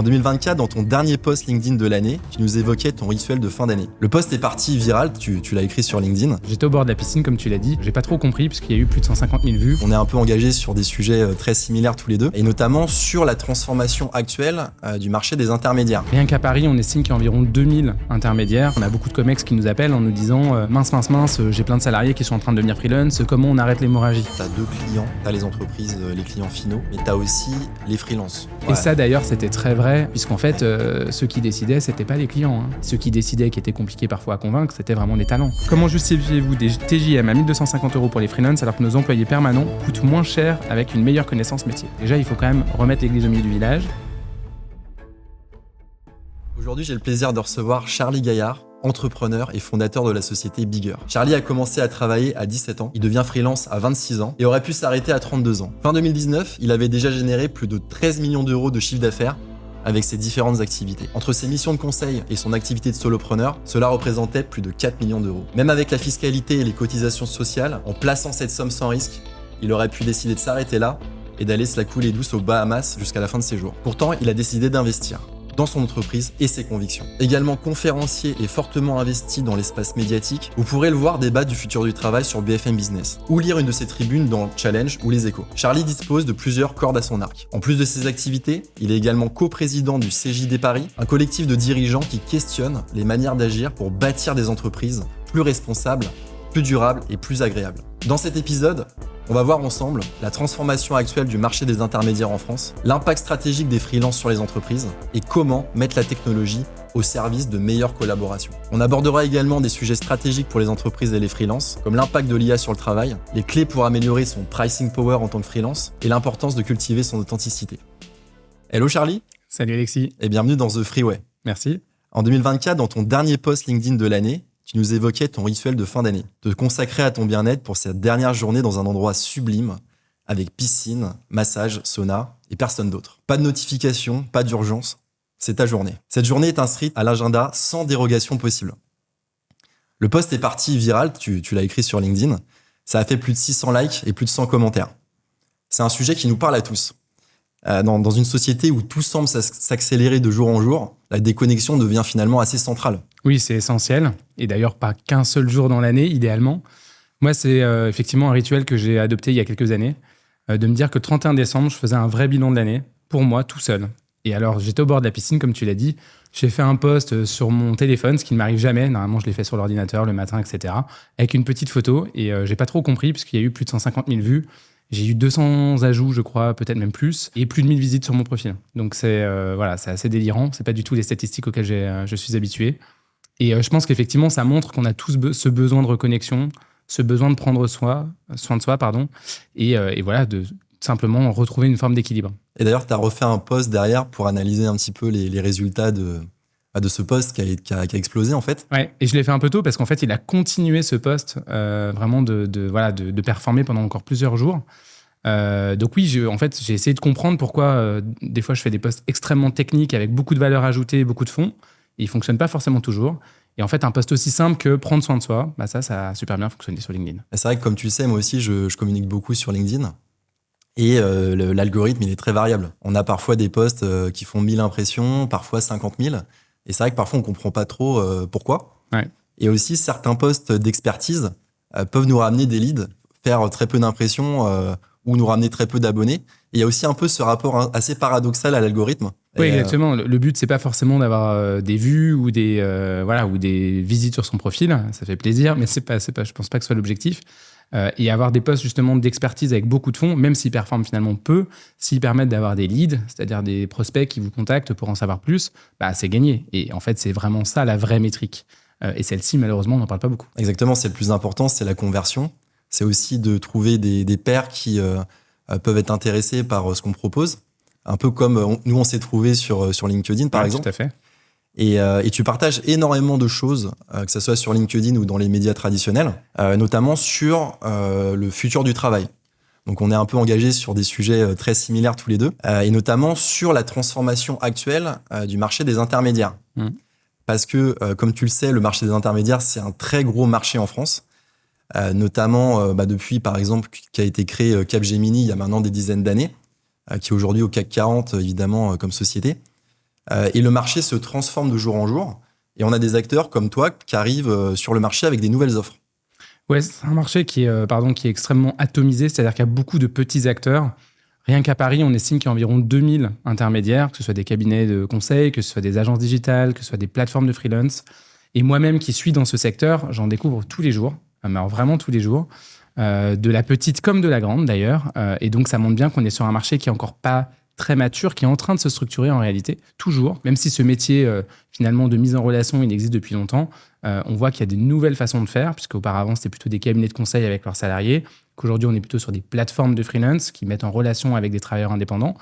En 2024, dans ton dernier post LinkedIn de l'année, tu nous évoquais ton rituel de fin d'année. Le post est parti viral, tu l'as écrit sur LinkedIn. J'étais au bord de la piscine, comme tu l'as dit. J'ai pas trop compris, puisqu'il y a eu plus de 150 000 vues. On est un peu engagés sur des sujets très similaires tous les deux, et notamment sur la transformation actuelle du marché des intermédiaires. Rien qu'à Paris, on estime qu'il y a environ 2000 intermédiaires. On a beaucoup de comex qui nous appellent en nous disant mince, j'ai plein de salariés qui sont en train de devenir freelance, comment on arrête l'hémorragie? T'as deux clients, t'as les entreprises, les clients finaux, mais t'as aussi les freelances. Et ça d'ailleurs, c'était très vrai, puisqu'en fait, ceux qui décidaient, c'était pas les clients. Ceux qui décidaient, qui étaient compliqués parfois à convaincre, c'était vraiment les talents. Comment justifiez-vous des TJM à 1250 € pour les freelances alors que nos employés permanents coûtent moins cher avec une meilleure connaissance métier? Déjà, il faut quand même remettre l'église au milieu du village. Aujourd'hui, j'ai le plaisir de recevoir Charlie Gaillard, entrepreneur et fondateur de la société Bigger. Charlie a commencé à travailler à 17 ans, il devient freelance à 26 ans et aurait pu s'arrêter à 32 ans. Fin 2019, il avait déjà généré plus de 13 millions d'euros de chiffre d'affaires avec ses différentes activités. Entre ses missions de conseil et son activité de solopreneur, cela représentait plus de 4 millions d'euros. Même avec la fiscalité et les cotisations sociales, en plaçant cette somme sans risque, il aurait pu décider de s'arrêter là et d'aller se la couler douce aux Bahamas jusqu'à la fin de ses jours. Pourtant, il a décidé d'investir dans son entreprise et ses convictions. Également conférencier et fortement investi dans l'espace médiatique, vous pourrez le voir débattre du futur du travail sur BFM Business, ou lire une de ses tribunes dans Challenge ou Les Échos. Charlie dispose de plusieurs cordes à son arc. En plus de ses activités, il est également coprésident du CJD Paris, un collectif de dirigeants qui questionne les manières d'agir pour bâtir des entreprises plus responsables, plus durables et plus agréables. Dans cet épisode, on va voir ensemble la transformation actuelle du marché des intermédiaires en France, l'impact stratégique des freelances sur les entreprises et comment mettre la technologie au service de meilleures collaborations. On abordera également des sujets stratégiques pour les entreprises et les freelances, comme l'impact de l'IA sur le travail, les clés pour améliorer son pricing power en tant que freelance et l'importance de cultiver son authenticité. Hello Charlie. Salut Alexis. Et bienvenue dans The Freeway. Merci. En 2024, dans ton dernier post LinkedIn de l'année, tu nous évoquais ton rituel de fin d'année, te consacrer à ton bien-être pour cette dernière journée dans un endroit sublime, avec piscine, massage, sauna et personne d'autre. Pas de notification, pas d'urgence, c'est ta journée. Cette journée est inscrite à l'agenda sans dérogation possible. Le post est parti viral, tu l'as écrit sur LinkedIn, ça a fait plus de 600 likes et plus de 100 commentaires. C'est un sujet qui nous parle à tous. Dans une société où tout semble s'accélérer de jour en jour, la déconnexion devient finalement assez centrale. Oui, c'est essentiel. Et d'ailleurs, pas qu'un seul jour dans l'année, idéalement. Moi, c'est effectivement un rituel que j'ai adopté il y a quelques années, de me dire que 31 décembre, je faisais un vrai bilan de l'année, pour moi, tout seul. Et alors, j'étais au bord de la piscine, comme tu l'as dit. J'ai fait un post sur mon téléphone, ce qui ne m'arrive jamais. Normalement, je l'ai fait sur l'ordinateur le matin, etc. Avec une petite photo. Et j'ai pas trop compris, puisqu'il y a eu plus de 150 000 vues. J'ai eu 200 ajouts, je crois, peut-être même plus, et plus de 1000 visites sur mon profil. Donc c'est assez délirant. C'est pas du tout les statistiques auxquelles je suis habitué. Et je pense qu'effectivement, ça montre qu'on a tous ce besoin de reconnexion, ce besoin de prendre soin de soi, et voilà, de simplement retrouver une forme d'équilibre. Et d'ailleurs, tu as refait un post derrière pour analyser un petit peu les résultats de ce post qui a explosé en fait. Ouais, et je l'ai fait un peu tôt parce qu'en fait, il a continué ce post vraiment de performer pendant encore plusieurs jours. Donc oui, j'ai essayé de comprendre pourquoi des fois je fais des posts extrêmement techniques avec beaucoup de valeur ajoutée, beaucoup de fond. Et ils ne fonctionnent pas forcément toujours. Et en fait, un post aussi simple que prendre soin de soi, ça a super bien fonctionné sur LinkedIn. C'est vrai que comme tu le sais, moi aussi, je communique beaucoup sur LinkedIn. Et l'algorithme, il est très variable. On a parfois des posts qui font 1000 impressions, parfois 50 000. Et c'est vrai que parfois, on ne comprend pas trop pourquoi. Ouais. Et aussi, certains posts d'expertise peuvent nous ramener des leads, faire très peu d'impressions ou nous ramener très peu d'abonnés. Et il y a aussi un peu ce rapport assez paradoxal à l'algorithme. Oui, exactement. Le but, c'est pas forcément d'avoir des vues ou des visites sur son profil. Ça fait plaisir, mais je pense pas que ce soit l'objectif. Et avoir des posts justement d'expertise avec beaucoup de fonds, même s'ils performent finalement peu, s'ils permettent d'avoir des leads, c'est-à-dire des prospects qui vous contactent pour en savoir plus, c'est gagné. Et en fait, c'est vraiment ça la vraie métrique. Et celle-ci, malheureusement, on n'en parle pas beaucoup. Exactement, c'est le plus important, c'est la conversion. C'est aussi de trouver des pairs qui peuvent être intéressés par ce qu'on propose. Un peu comme nous, on s'est trouvés sur LinkedIn, par exemple. Tout à fait. Et tu partages énormément de choses, que ce soit sur LinkedIn ou dans les médias traditionnels, notamment sur le futur du travail. Donc on est un peu engagés sur des sujets très similaires tous les deux, et notamment sur la transformation actuelle du marché des intermédiaires. Parce que, comme tu le sais, le marché des intermédiaires, c'est un très gros marché en France, notamment depuis, par exemple, qu'a été créé Capgemini il y a maintenant des dizaines d'années, qui est aujourd'hui au CAC 40, évidemment, comme société. Et le marché se transforme de jour en jour. Et on a des acteurs comme toi qui arrivent sur le marché avec des nouvelles offres. Ouais, c'est un marché qui est extrêmement atomisé, c'est-à-dire qu'il y a beaucoup de petits acteurs. Rien qu'à Paris, on estime qu'il y a environ 2000 intermédiaires, que ce soit des cabinets de conseil, que ce soit des agences digitales, que ce soit des plateformes de freelance. Et moi-même qui suis dans ce secteur, j'en découvre tous les jours, mais alors vraiment tous les jours, de la petite comme de la grande d'ailleurs. Et donc ça montre bien qu'on est sur un marché qui est encore pas très mature, qui est en train de se structurer en réalité, toujours. Même si ce métier finalement de mise en relation, il existe depuis longtemps, on voit qu'il y a des nouvelles façons de faire, puisque auparavant c'était plutôt des cabinets de conseil avec leurs salariés, qu'aujourd'hui on est plutôt sur des plateformes de freelance qui mettent en relation avec des travailleurs indépendants.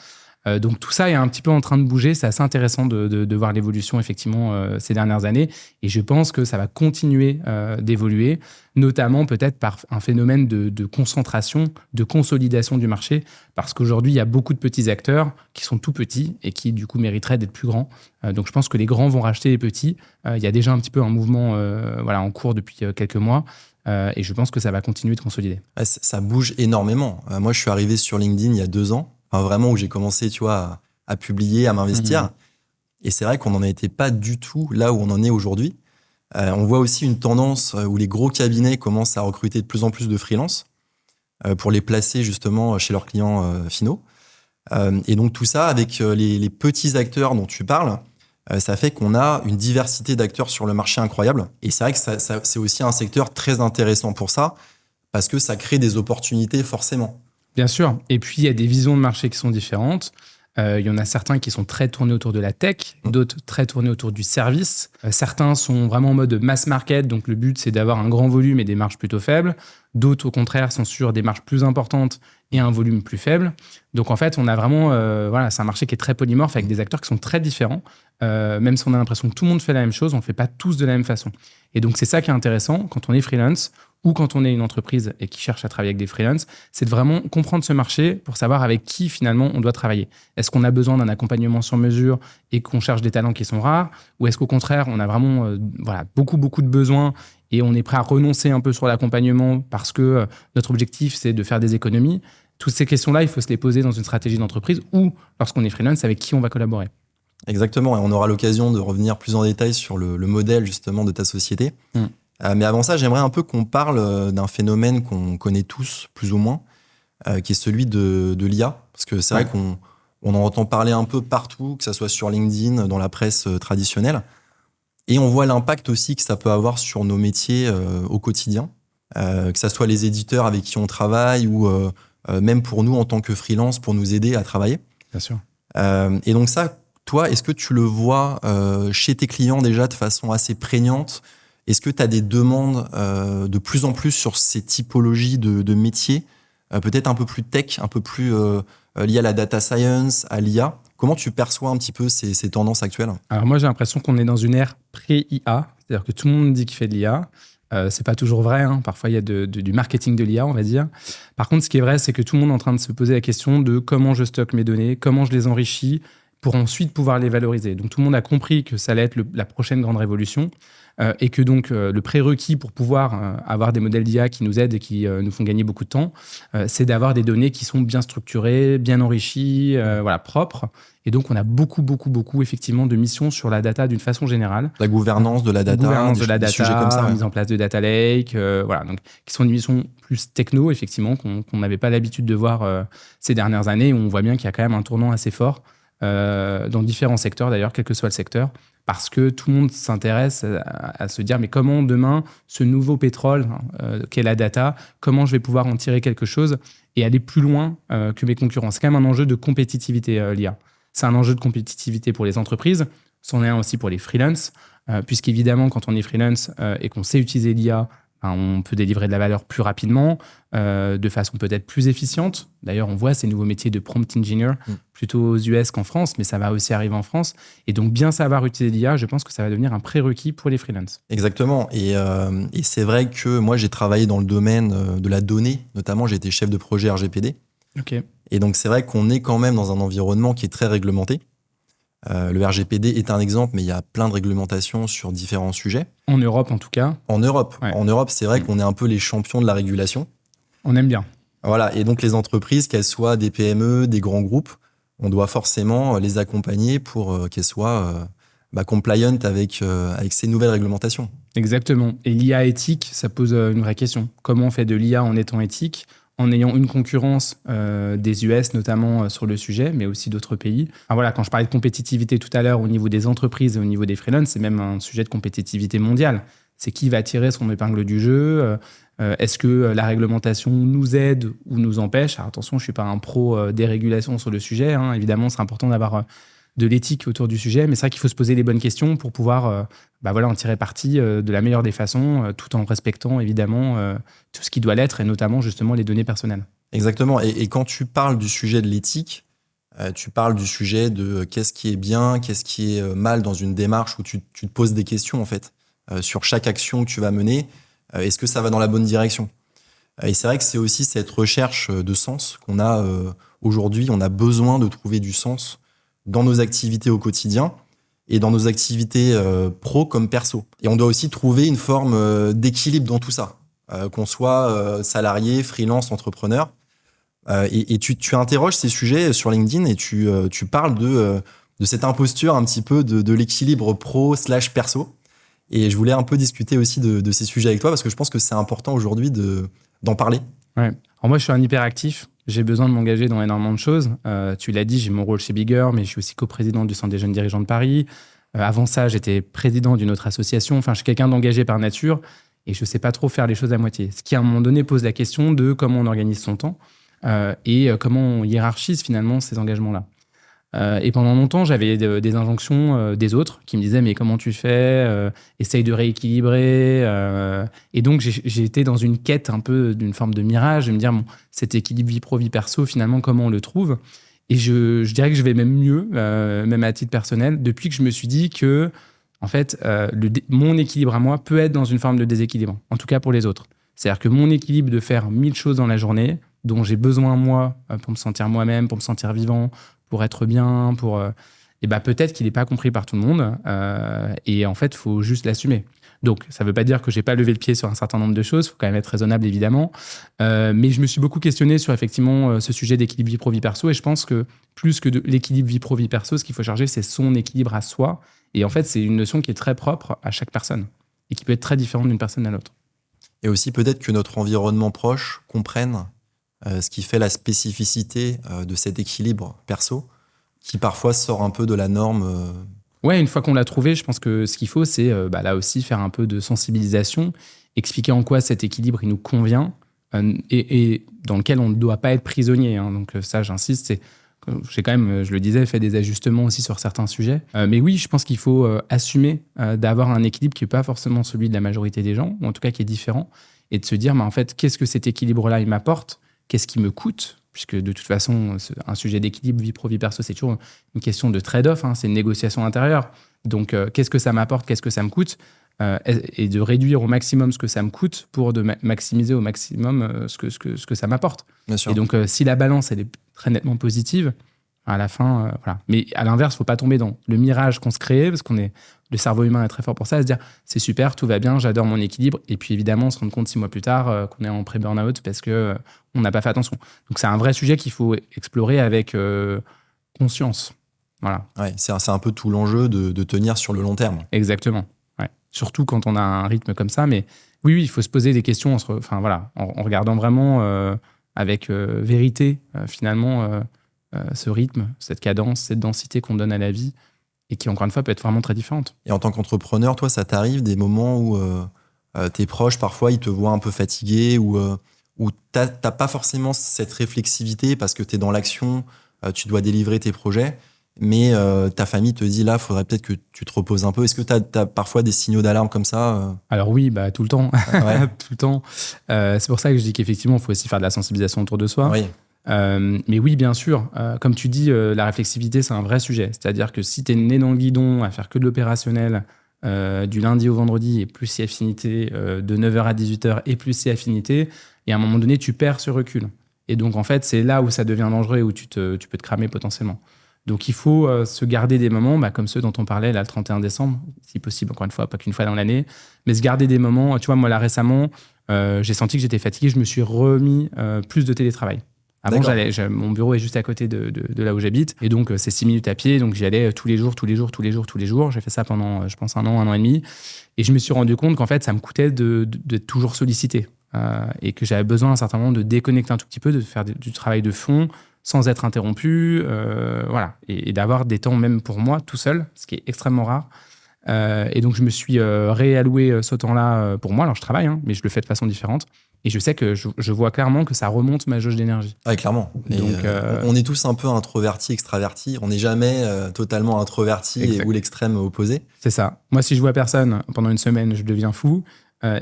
Donc tout ça est un petit peu en train de bouger. C'est assez intéressant de voir l'évolution effectivement ces dernières années. Et je pense que ça va continuer d'évoluer, notamment peut-être par un phénomène de concentration, de consolidation du marché. Parce qu'aujourd'hui, il y a beaucoup de petits acteurs qui sont tout petits et qui du coup mériteraient d'être plus grands. Donc je pense que les grands vont racheter les petits. Il y a déjà un petit peu un mouvement en cours depuis quelques mois. Et je pense que ça va continuer de consolider. Ça bouge énormément. Moi, je suis arrivé sur LinkedIn il y a 2 ans. Enfin, vraiment où j'ai commencé, tu vois, à publier, à m'investir. Et c'est vrai qu'on n'en était pas du tout là où on en est aujourd'hui. On voit aussi une tendance où les gros cabinets commencent à recruter de plus en plus de freelance pour les placer justement chez leurs clients finaux. Et donc tout ça, avec les petits acteurs dont tu parles, ça fait qu'on a une diversité d'acteurs sur le marché incroyable. Et c'est vrai que c'est aussi un secteur très intéressant pour ça, parce que ça crée des opportunités forcément. Bien sûr. Et puis, il y a des visions de marché qui sont différentes. Il y en a certains qui sont très tournés autour de la tech, d'autres très tournés autour du service. Certains sont vraiment en mode mass market, donc le but, c'est d'avoir un grand volume et des marges plutôt faibles. D'autres, au contraire, sont sur des marges plus importantes et un volume plus faible. Donc, en fait, on a vraiment... c'est un marché qui est très polymorphe avec des acteurs qui sont très différents. Même si on a l'impression que tout le monde fait la même chose, on ne le fait pas tous de la même façon. Et donc, c'est ça qui est intéressant quand on est freelance ou quand on est une entreprise et qui cherche à travailler avec des freelances, c'est de vraiment comprendre ce marché pour savoir avec qui, finalement, on doit travailler. Est-ce qu'on a besoin d'un accompagnement sur mesure et qu'on cherche des talents qui sont rares? Ou est-ce qu'au contraire, on a vraiment beaucoup de besoins et on est prêt à renoncer un peu sur l'accompagnement parce que notre objectif, c'est de faire des économies? Toutes ces questions-là, il faut se les poser dans une stratégie d'entreprise ou lorsqu'on est freelance, avec qui on va collaborer. Exactement, et on aura l'occasion de revenir plus en détail sur le modèle justement de ta société. Mais avant ça, j'aimerais un peu qu'on parle d'un phénomène qu'on connaît tous, plus ou moins, qui est celui de l'IA. Parce que c'est vrai qu'on en entend parler un peu partout, que ce soit sur LinkedIn, dans la presse traditionnelle. Et on voit l'impact aussi que ça peut avoir sur nos métiers au quotidien, que ce soit les éditeurs avec qui on travaille ou même pour nous en tant que freelance, pour nous aider à travailler. Bien sûr. Et donc ça, toi, est-ce que tu le vois chez tes clients déjà de façon assez prégnante? Est-ce que tu as des demandes de plus en plus sur ces typologies de métiers, peut-être un peu plus tech, un peu plus liées à la data science, à l'IA? Comment tu perçois un petit peu ces tendances actuelles? Alors moi, j'ai l'impression qu'on est dans une ère pré-IA, c'est-à-dire que tout le monde dit qu'il fait de l'IA. C'est pas toujours vrai, hein. Parfois il y a du marketing de l'IA, on va dire. Par contre, ce qui est vrai, c'est que tout le monde est en train de se poser la question de comment je stocke mes données, comment je les enrichis, pour ensuite pouvoir les valoriser. Donc tout le monde a compris que ça allait être la prochaine grande révolution et que donc le prérequis pour pouvoir avoir des modèles d'IA qui nous aident et qui nous font gagner beaucoup de temps, c'est d'avoir des données qui sont bien structurées, bien enrichies, propres. Et donc on a beaucoup effectivement de missions sur la data d'une façon générale. La gouvernance de la data, des sujets comme ça, mise en place de data lake, donc qui sont des missions plus techno effectivement qu'on n'avait pas l'habitude de voir ces dernières années, où on voit bien qu'il y a quand même un tournant assez fort. Dans différents secteurs d'ailleurs, quel que soit le secteur, parce que tout le monde s'intéresse à se dire mais comment demain ce nouveau pétrole qu'est la data, comment je vais pouvoir en tirer quelque chose et aller plus loin que mes concurrents. C'est quand même un enjeu de compétitivité, l'IA. C'est un enjeu de compétitivité pour les entreprises, c'en est un aussi pour les freelances, puisqu'évidemment quand on est freelance et qu'on sait utiliser l'IA, on peut délivrer de la valeur plus rapidement, de façon peut-être plus efficiente. D'ailleurs, on voit ces nouveaux métiers de prompt engineer plutôt aux US qu'en France, mais ça va aussi arriver en France. Et donc, bien savoir utiliser l'IA, je pense que ça va devenir un prérequis pour les freelances. Exactement. Et c'est vrai que moi, j'ai travaillé dans le domaine de la donnée. Notamment, j'ai été chef de projet RGPD. Okay. Et donc, c'est vrai qu'on est quand même dans un environnement qui est très réglementé. Le RGPD est un exemple, mais il y a plein de réglementations sur différents sujets. En Europe, en tout cas. En Europe, c'est vrai qu'on est un peu les champions de la régulation. On aime bien. Voilà, et donc les entreprises, qu'elles soient des PME, des grands groupes, on doit forcément les accompagner pour qu'elles soient compliant avec ces nouvelles réglementations. Exactement. Et l'IA éthique, ça pose une vraie question. Comment on fait de l'IA en étant éthique, en ayant une concurrence des US notamment sur le sujet, mais aussi d'autres pays. Enfin, voilà, quand je parlais de compétitivité tout à l'heure au niveau des entreprises et au niveau des freelances, c'est même un sujet de compétitivité mondiale. C'est qui va tirer son épingle du jeu. Est-ce que la réglementation nous aide ou nous empêche? Alors, attention, je ne suis pas un pro dérégulation sur le sujet. Hein. Évidemment, c'est important d'avoir de l'éthique autour du sujet, mais c'est vrai qu'il faut se poser les bonnes questions pour pouvoir en tirer parti de la meilleure des façons, tout en respectant évidemment tout ce qui doit l'être, et notamment justement les données personnelles. Exactement. Et quand tu parles du sujet de l'éthique, tu parles du sujet de qu'est-ce qui est bien, qu'est-ce qui est mal dans une démarche où tu te poses des questions en fait sur chaque action que tu vas mener. Est-ce que ça va dans la bonne direction? Et c'est vrai que c'est aussi cette recherche de sens qu'on a aujourd'hui. On a besoin de trouver du sens dans nos activités au quotidien et dans nos activités pro comme perso. Et on doit aussi trouver une forme d'équilibre dans tout ça, qu'on soit salarié, freelance, entrepreneur. Et tu interroges ces sujets sur LinkedIn et tu parles de cette imposture un petit peu de l'équilibre pro/perso. Et je voulais un peu discuter aussi de ces sujets avec toi parce que je pense que c'est important aujourd'hui d'en parler. Ouais. Alors moi, je suis un hyperactif. J'ai besoin de m'engager dans énormément de choses. Tu l'as dit, j'ai mon rôle chez Bigger, mais je suis aussi coprésident du Centre des jeunes dirigeants de Paris. Avant ça, j'étais président d'une autre association. Enfin, je suis quelqu'un d'engagé par nature et je ne sais pas trop faire les choses à moitié. Ce qui, à un moment donné, pose la question de comment on organise son temps et comment on hiérarchise finalement ces engagements-là. Et pendant longtemps, j'avais des injonctions des autres qui me disaient « mais comment tu fais essaye de rééquilibrer ». Et donc, j'ai été dans une quête un peu d'une forme de mirage, de me dire bon, cet équilibre vie pro, vie perso, finalement, comment on le trouve? Et je dirais que je vais même mieux, même à titre personnel, depuis que je me suis dit que en fait, mon équilibre à moi peut être dans une forme de déséquilibre, en tout cas pour les autres. C'est-à-dire que mon équilibre de faire 1000 choses dans la journée, dont j'ai besoin moi pour me sentir moi-même, pour me sentir vivant, pour être bien, peut-être qu'il n'est pas compris par tout le monde. Et en fait, il faut juste l'assumer. Donc, ça ne veut pas dire que je n'ai pas levé le pied sur un certain nombre de choses. Il faut quand même être raisonnable, évidemment. Mais je me suis beaucoup questionné sur, effectivement, ce sujet d'équilibre vie pro-vie perso. Et je pense que plus que de l'équilibre vie pro-vie perso, ce qu'il faut charger, c'est son équilibre à soi. Et en fait, c'est une notion qui est très propre à chaque personne et qui peut être très différente d'une personne à l'autre. Et aussi, peut-être que notre environnement proche comprenne ce qui fait la spécificité de cet équilibre perso, qui parfois sort un peu de la norme. Ouais, une fois qu'on l'a trouvé, je pense que ce qu'il faut, c'est là aussi faire un peu de sensibilisation, expliquer en quoi cet équilibre il nous convient et dans lequel on ne doit pas être prisonnier. Hein. Donc ça, j'insiste, j'ai quand même, je le disais, fait des ajustements aussi sur certains sujets. Mais oui, je pense qu'il faut assumer d'avoir un équilibre qui n'est pas forcément celui de la majorité des gens, ou en tout cas qui est différent, et de se dire, en fait, qu'est-ce que cet équilibre-là, il m'apporte? Qu'est-ce qui me coûte? Puisque de toute façon, un sujet d'équilibre vie pro, vie perso, c'est toujours une question de trade-off, hein, c'est une négociation intérieure. Donc, qu'est-ce que ça m'apporte? Qu'est-ce que ça me coûte? Et de réduire au maximum ce que ça me coûte pour de maximiser au maximum ce que ça m'apporte. Bien sûr. Et donc, si la balance, elle est très nettement positive, à la fin, voilà. Mais à l'inverse, il ne faut pas tomber dans le mirage qu'on se crée, parce le cerveau humain est très fort pour ça, à se dire c'est super, tout va bien, j'adore mon équilibre. Et puis évidemment, on se rend compte 6 mois plus tard qu'on est en pré-burnout parce qu'on n'a pas fait attention. Donc c'est un vrai sujet qu'il faut explorer avec conscience. Voilà. Ouais, c'est un peu tout l'enjeu de tenir sur le long terme. Exactement. Ouais. Surtout quand on a un rythme comme ça. Mais oui, il faut se poser des questions en regardant vraiment avec vérité, finalement, ce rythme, cette cadence, cette densité qu'on donne à la vie et qui, encore une fois, peut être vraiment très différente. Et en tant qu'entrepreneur, toi, ça t'arrive des moments où tes proches, parfois, ils te voient un peu fatigué ou t'as pas forcément cette réflexivité parce que t'es dans l'action, tu dois délivrer tes projets, mais ta famille te dit, là, il faudrait peut-être que tu te reposes un peu. Est-ce que t'as parfois des signaux d'alarme comme ça Alors oui, tout le temps. Ouais. Tout le temps. C'est pour ça que je dis qu'effectivement, il faut aussi faire de la sensibilisation autour de soi. Oui. Mais oui, bien sûr, comme tu dis, la réflexivité, c'est un vrai sujet. C'est-à-dire que si tu es né dans le guidon à faire que de l'opérationnel du lundi au vendredi et plus si affinité, de 9h à 18h et plus si affinité, et à un moment donné, tu perds ce recul. Et donc, en fait, c'est là où ça devient dangereux et où tu peux te cramer potentiellement. Donc, il faut se garder des moments comme ceux dont on parlait là, le 31 décembre, si possible, encore une fois, pas qu'une fois dans l'année, mais se garder des moments. Tu vois, moi, là, récemment, j'ai senti que j'étais fatigué, je me suis remis plus de télétravail. Avant, mon bureau est juste à côté de là où j'habite. Et donc, c'est 6 minutes à pied. Donc, j'y allais tous les jours. J'ai fait ça pendant, je pense, un an et demi. Et je me suis rendu compte qu'en fait, ça me coûtait d'être toujours sollicité. Et que j'avais besoin à un certain moment de déconnecter un tout petit peu, de faire du travail de fond sans être interrompu. Voilà. Et d'avoir des temps même pour moi, tout seul, ce qui est extrêmement rare. Et donc, je me suis réalloué ce temps-là pour moi. Alors, je travaille, mais je le fais de façon différente. Et je sais que je vois clairement que ça remonte ma jauge d'énergie. Ah, clairement. Donc, on est tous un peu introvertis, extravertis. On n'est jamais totalement introverti ou l'extrême opposé. C'est ça. Moi, si je vois personne pendant une semaine, je deviens fou.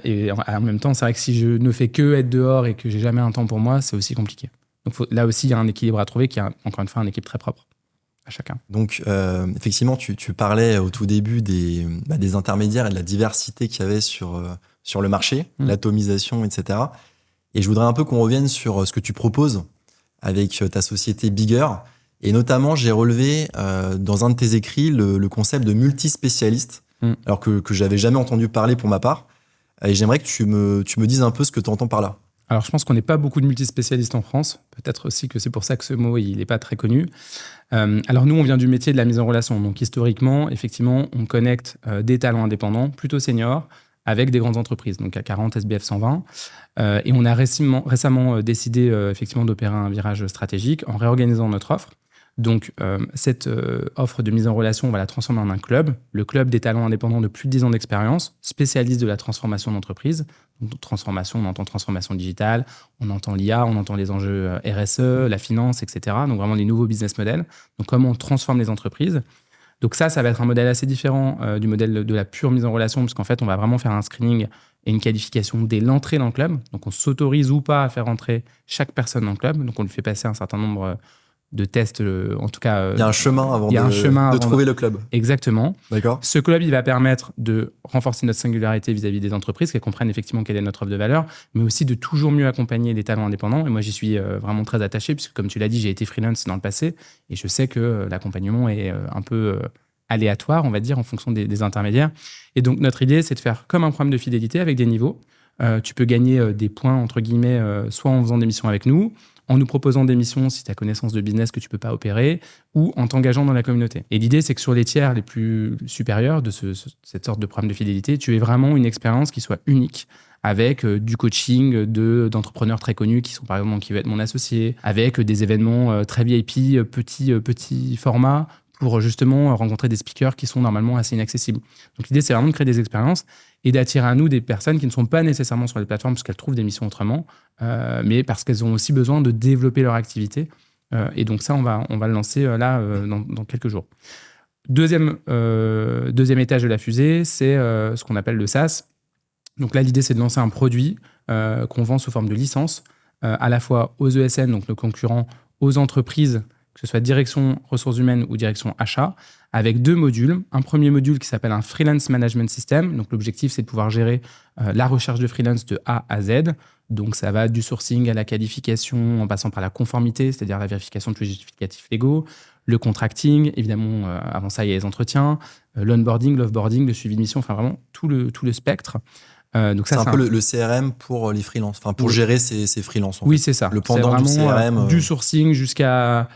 Et en même temps, c'est vrai que si je ne fais que être dehors et que j'ai jamais un temps pour moi, c'est aussi compliqué. Donc là aussi, il y a un équilibre à trouver qui est, encore une fois, un équilibre très propre à chacun. Donc, effectivement, tu parlais au tout début des intermédiaires et de la diversité qu'il y avait sur le marché, l'atomisation, etc. Et je voudrais un peu qu'on revienne sur ce que tu proposes avec ta société Bigger. Et notamment, j'ai relevé dans un de tes écrits le concept de multispécialiste, alors que j'avais jamais entendu parler pour ma part. Et j'aimerais que tu me dises un peu ce que tu entends par là. Alors, je pense qu'on n'est pas beaucoup de multispécialistes en France. Peut-être aussi que c'est pour ça que ce mot, il n'est pas très connu. Alors, nous, on vient du métier de la mise en relation. Donc, historiquement, effectivement, on connecte des talents indépendants, plutôt seniors, avec des grandes entreprises, donc à 40, SBF 120. Et on a récemment décidé effectivement d'opérer un virage stratégique en réorganisant notre offre. Donc, cette offre de mise en relation, on va la transformer en un club, le club des talents indépendants de plus de 10 ans d'expérience, spécialiste de la transformation d'entreprise. Donc, transformation, on entend transformation digitale, on entend l'IA, on entend les enjeux RSE, la finance, etc. Donc, vraiment les nouveaux business models. Donc, comment on transforme les entreprises. Donc ça va être un modèle assez différent du modèle de la pure mise en relation, puisqu'en fait, on va vraiment faire un screening et une qualification dès l'entrée dans le club. Donc, on s'autorise ou pas à faire entrer chaque personne dans le club. Donc, on lui fait passer un certain nombre de tests, en tout cas. Il y a un chemin avant de trouver le club. Exactement. D'accord. Ce club, il va permettre de renforcer notre singularité vis-à-vis des entreprises, qu'elles comprennent effectivement quelle est notre offre de valeur, mais aussi de toujours mieux accompagner les talents indépendants. Et moi, j'y suis vraiment très attaché, puisque comme tu l'as dit, j'ai été freelance dans le passé, et je sais que l'accompagnement est un peu aléatoire, on va dire, en fonction des intermédiaires. Et donc, notre idée, c'est de faire comme un programme de fidélité avec des niveaux. Tu peux gagner des points, entre guillemets, soit en faisant des missions avec nous, en nous proposant des missions si tu as connaissance de business que tu ne peux pas opérer, ou en t'engageant dans la communauté. Et l'idée, c'est que sur les tiers les plus supérieurs de cette sorte de programme de fidélité, tu aies vraiment une expérience qui soit unique, avec du coaching d'entrepreneurs très connus qui sont par exemple qui va être mon associé, avec des événements très VIP, petits formats, pour justement rencontrer des speakers qui sont normalement assez inaccessibles. Donc l'idée, c'est vraiment de créer des expériences et d'attirer à nous des personnes qui ne sont pas nécessairement sur les plateformes parce qu'elles trouvent des missions autrement, mais parce qu'elles ont aussi besoin de développer leur activité. Et donc ça, on va le lancer dans quelques jours. Deuxième étage de la fusée, c'est ce qu'on appelle le SaaS. Donc là, l'idée, c'est de lancer un produit qu'on vend sous forme de licence, à la fois aux ESN, donc nos concurrents, aux entreprises, que ce soit direction ressources humaines ou direction achat, avec 2 modules. Un premier module qui s'appelle un Freelance Management System. Donc, l'objectif, c'est de pouvoir gérer la recherche de freelance de A à Z. Donc, ça va du sourcing à la qualification, en passant par la conformité, c'est-à-dire la vérification de tous les justificatifs légaux, le contracting, évidemment, avant ça, il y a les entretiens, l'onboarding, l'offboarding, le suivi de mission, enfin vraiment tout le spectre. Donc ça, c'est un peu le CRM pour les freelances, enfin pour gérer ces freelances. Oui, c'est ça. Le pendant du CRM. Du sourcing jusqu'à...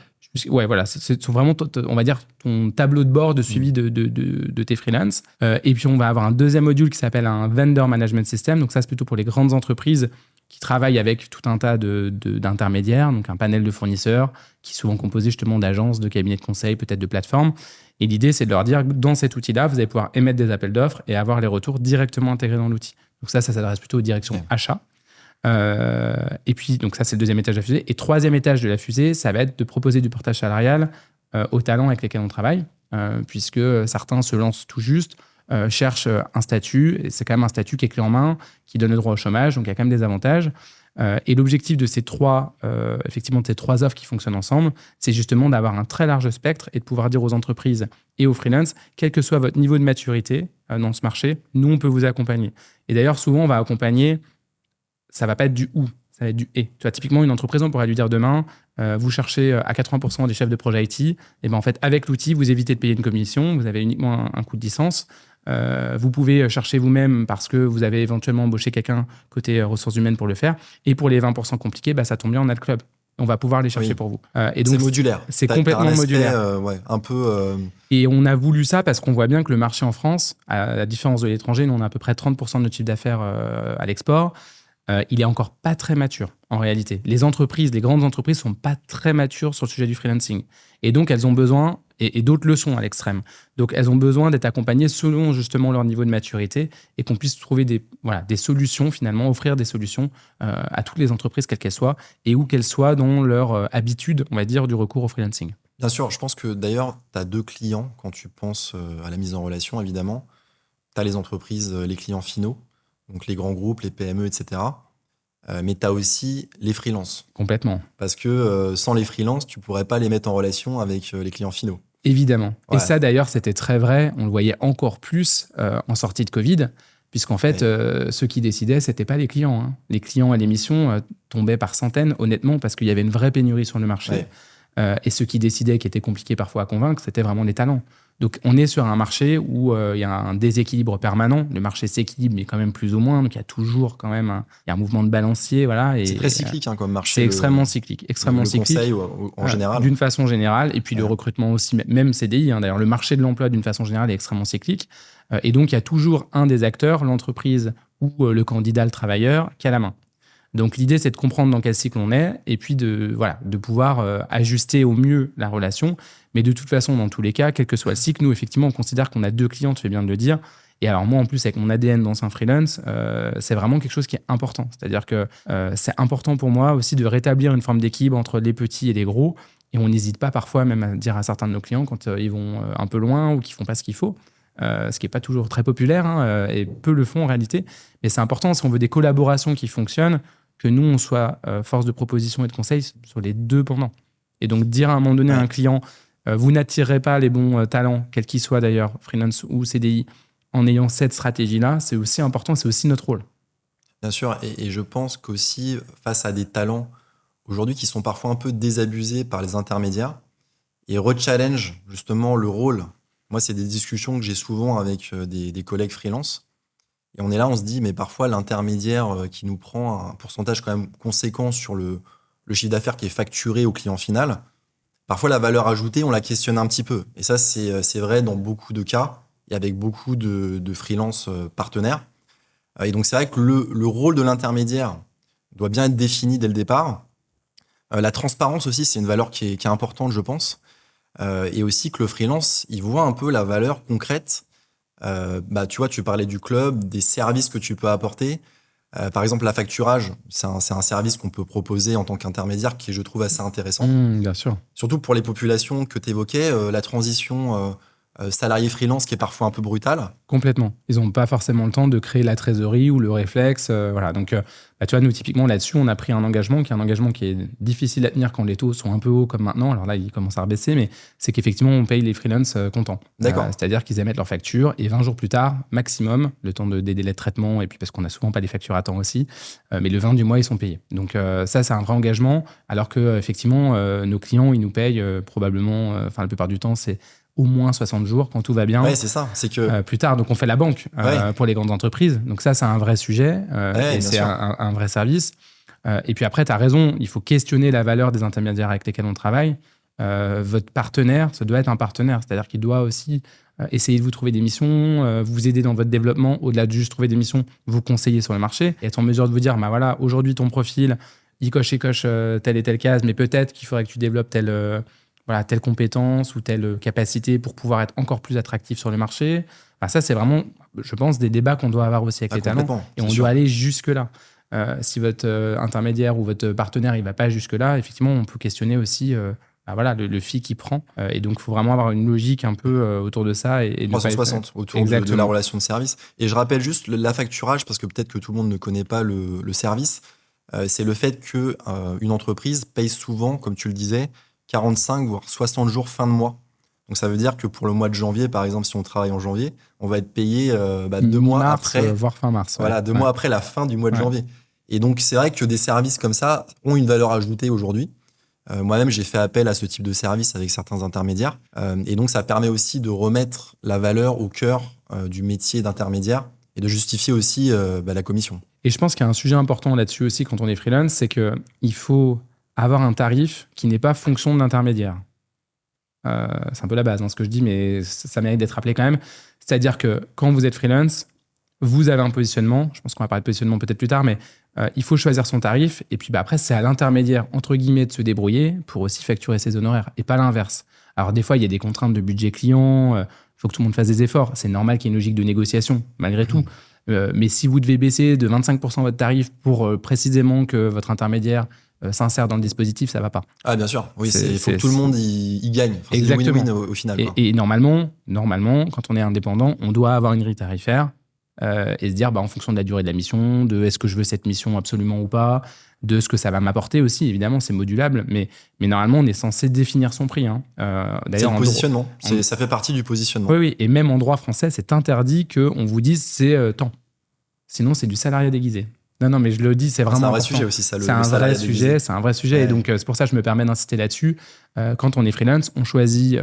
Ouais, voilà, c'est vraiment, on va dire, ton tableau de bord de suivi de tes freelances. Et puis, on va avoir un deuxième module qui s'appelle un Vendor Management System. Donc ça, c'est plutôt pour les grandes entreprises qui travaillent avec tout un tas d'intermédiaires, donc un panel de fournisseurs qui est souvent composé justement d'agences, de cabinets de conseil, peut-être de plateformes. Et l'idée, c'est de leur dire que dans cet outil-là, vous allez pouvoir émettre des appels d'offres et avoir les retours directement intégrés dans l'outil. Donc ça s'adresse plutôt aux directions achats. Et puis, donc ça, c'est le deuxième étage de la fusée. Et troisième étage de la fusée, ça va être de proposer du portage salarial aux talents avec lesquels on travaille, puisque certains se lancent tout juste, cherchent un statut, et c'est quand même un statut qui est clé en main, qui donne le droit au chômage, donc il y a quand même des avantages. Et l'objectif de ces trois offres qui fonctionnent ensemble, c'est justement d'avoir un très large spectre et de pouvoir dire aux entreprises et aux freelances, quel que soit votre niveau de maturité dans ce marché, nous, on peut vous accompagner. Et d'ailleurs, souvent, on va accompagner, ça va pas être du ou, ça va être du et. Tu vois, typiquement, une entreprise, on pourrait lui dire demain, vous cherchez à 80% des chefs de projet IT, et ben en fait, avec l'outil, vous évitez de payer une commission, vous avez uniquement un coût de licence. Vous pouvez chercher vous-même parce que vous avez éventuellement embauché quelqu'un côté ressources humaines pour le faire. Et pour les 20% compliqués, bah, ça tombe bien, on a le club. on va pouvoir les chercher pour vous. Et donc, c'est modulaire. C'est complètement modulaire. Un peu... Et on a voulu ça parce qu'on voit bien que le marché en France, à la différence de l'étranger, nous on a à peu près 30% de notre chiffre d'affaires à l'export, il est encore pas très mature en réalité. Les grandes entreprises sont pas très matures sur le sujet du freelancing. Et donc elles ont besoin, et d'autres le sont à l'extrême, donc elles ont besoin d'être accompagnées selon justement leur niveau de maturité et qu'on puisse trouver des solutions finalement, offrir des solutions à toutes les entreprises quelles qu'elles soient et où qu'elles soient dans leur habitude, on va dire, du recours au freelancing. Bien sûr, je pense que d'ailleurs, tu as 2 clients quand tu penses à la mise en relation, évidemment. Tu as les entreprises, les clients finaux, donc les grands groupes, les PME, etc. Mais tu as aussi les freelances. Complètement. Parce que sans les freelances, tu ne pourrais pas les mettre en relation avec les clients finaux. Évidemment. Ouais. Et ça, d'ailleurs, c'était très vrai. On le voyait encore plus en sortie de Covid, puisqu'en fait, ceux qui décidaient, ce n'étaient pas les clients. Hein. Les clients à l'émission tombaient par centaines, honnêtement, parce qu'il y avait une vraie pénurie sur le marché. Et ceux qui décidaient, qui étaient compliqués parfois à convaincre, c'était vraiment les talents. Donc, on est sur un marché où il y a un déséquilibre permanent. Le marché s'équilibre, mais quand même plus ou moins. Donc, il y a toujours quand même un mouvement de balancier. Voilà, et, c'est très cyclique comme marché. C'est extrêmement cyclique. Extrêmement cyclique. Le conseil en général. D'une façon générale. Et puis, le recrutement aussi, même CDI. D'ailleurs, le marché de l'emploi, d'une façon générale, est extrêmement cyclique. Et donc, il y a toujours un des acteurs, l'entreprise ou le candidat, le travailleur, qui a la main. Donc, l'idée, c'est de comprendre dans quel cycle on est et puis de pouvoir ajuster au mieux la relation. Mais de toute façon, dans tous les cas, quel que soit le cycle, nous, effectivement, on considère qu'on a 2 clients, tu fais bien de le dire. Et alors, moi, en plus, avec mon ADN d'ancien freelance, c'est vraiment quelque chose qui est important. C'est-à-dire que c'est important pour moi aussi de rétablir une forme d'équilibre entre les petits et les gros. Et on n'hésite pas parfois même à dire à certains de nos clients quand ils vont un peu loin ou qu'ils ne font pas ce qu'il faut. Ce qui n'est pas toujours très populaire et peu le font en réalité. Mais c'est important si on veut des collaborations qui fonctionnent, que nous, on soit force de proposition et de conseil sur les 2 pendant. Et donc, dire à un moment donné à un client, vous n'attirez pas les bons talents, quels qu'ils soient d'ailleurs, freelance ou CDI, en ayant cette stratégie-là, c'est aussi important, c'est aussi notre rôle. Bien sûr, et je pense qu'aussi, face à des talents aujourd'hui qui sont parfois un peu désabusés par les intermédiaires, et re-challenge justement le rôle. Moi, c'est des discussions que j'ai souvent avec des collègues freelance. Et on est là, on se dit, mais parfois, l'intermédiaire qui nous prend un pourcentage quand même conséquent sur le chiffre d'affaires qui est facturé au client final, parfois, la valeur ajoutée, on la questionne un petit peu. Et ça, c'est vrai dans beaucoup de cas et avec beaucoup de freelance partenaires. Et donc, c'est vrai que le rôle de l'intermédiaire doit bien être défini dès le départ. La transparence aussi, c'est une valeur qui est importante, je pense. Et aussi que le freelance, il voit un peu la valeur concrète. Tu vois, tu parlais du club, des services que tu peux apporter. Par exemple, la facturage, c'est un service qu'on peut proposer en tant qu'intermédiaire qui, je trouve, assez intéressant. Bien sûr. Surtout pour les populations que tu évoquais, la transition salarié-freelance qui est parfois un peu brutale. Complètement. Ils n'ont pas forcément le temps de créer la trésorerie ou le réflexe. Voilà. Donc, tu vois, nous, typiquement, là-dessus, on a pris un engagement qui est difficile à tenir quand les taux sont un peu hauts comme maintenant. Alors là, ils commencent à rebaisser, mais c'est qu'effectivement, on paye les freelances comptants. D'accord. C'est-à-dire qu'ils émettent leur facture et 20 jours plus tard, maximum, le temps des délais de traitement, et puis parce qu'on n'a souvent pas les factures à temps aussi, mais le 20 du mois, ils sont payés. Donc ça, c'est un vrai engagement, alors que effectivement, nos clients, ils nous payent probablement, la plupart du temps, c'est au moins 60 jours quand tout va bien. Ouais, c'est ça. C'est que plus tard, donc on fait la banque pour les grandes entreprises. Donc ça, c'est un vrai sujet et c'est un vrai service. Et puis après, tu as raison, il faut questionner la valeur des intermédiaires avec lesquels on travaille. Votre partenaire, ça doit être un partenaire. C'est-à-dire qu'il doit aussi essayer de vous trouver des missions, vous aider dans votre développement, au-delà de juste trouver des missions, vous conseiller sur le marché et être en mesure de vous dire, voilà, aujourd'hui, ton profil, il coche telle et telle case, mais peut-être qu'il faudrait que tu développes telle compétence ou telle capacité pour pouvoir être encore plus attractif sur le marché. Ça, c'est vraiment, je pense, des débats qu'on doit avoir aussi avec les talents. Et on doit aller jusque-là. Si votre intermédiaire ou votre partenaire il va pas jusque-là, effectivement, on peut questionner aussi le fee qu'il prend. Et donc, il faut vraiment avoir une logique un peu autour de ça. Et 360 autour de la relation de service. Et je rappelle juste la facturage, parce que peut-être que tout le monde ne connaît pas le service. C'est le fait qu'une entreprise paye souvent, comme tu le disais, 45 voire 60 jours fin de mois. Donc ça veut dire que pour le mois de janvier, par exemple, si on travaille en janvier, on va être payé 2 mois après. Voire fin mars. Voilà, 2 mois après la fin du mois de janvier. Et donc c'est vrai que des services comme ça ont une valeur ajoutée aujourd'hui. Moi-même, j'ai fait appel à ce type de service avec certains intermédiaires. Et donc ça permet aussi de remettre la valeur au cœur du métier d'intermédiaire et de justifier aussi la commission. Et je pense qu'il y a un sujet important là-dessus aussi quand on est freelance, c'est qu'il faut avoir un tarif qui n'est pas fonction de l'intermédiaire. C'est un peu la base, ce que je dis, mais ça mérite d'être rappelé quand même. C'est-à-dire que quand vous êtes freelance, vous avez un positionnement. Je pense qu'on va parler de positionnement peut-être plus tard, mais il faut choisir son tarif. Et puis après, c'est à l'intermédiaire, entre guillemets, de se débrouiller pour aussi facturer ses honoraires et pas l'inverse. Alors des fois, il y a des contraintes de budget client. Il faut que tout le monde fasse des efforts. C'est normal qu'il y ait une logique de négociation, malgré tout. Mais si vous devez baisser de 25% votre tarif pour précisément que votre intermédiaire s'insère dans le dispositif, ça va pas. Ah, bien sûr. Oui, il faut que tout le monde y gagne. Enfin, exactement. C'est win-win au final. Et normalement, quand on est indépendant, on doit avoir une grille tarifaire et se dire, en fonction de la durée de la mission, de est-ce que je veux cette mission absolument ou pas, de ce que ça va m'apporter aussi. Évidemment, c'est modulable, mais normalement, on est censé définir son prix. D'ailleurs, c'est le positionnement. Ça fait partie du positionnement. Oui. Et même en droit français, c'est interdit qu'on vous dise c'est tant. Sinon, c'est du salariat déguisé. Non, mais je le dis, c'est vraiment c'est un vrai important. Sujet aussi, ça. C'est un vrai sujet, ouais. Et donc c'est pour ça que je me permets d'insister là-dessus. Quand on est freelance, on choisit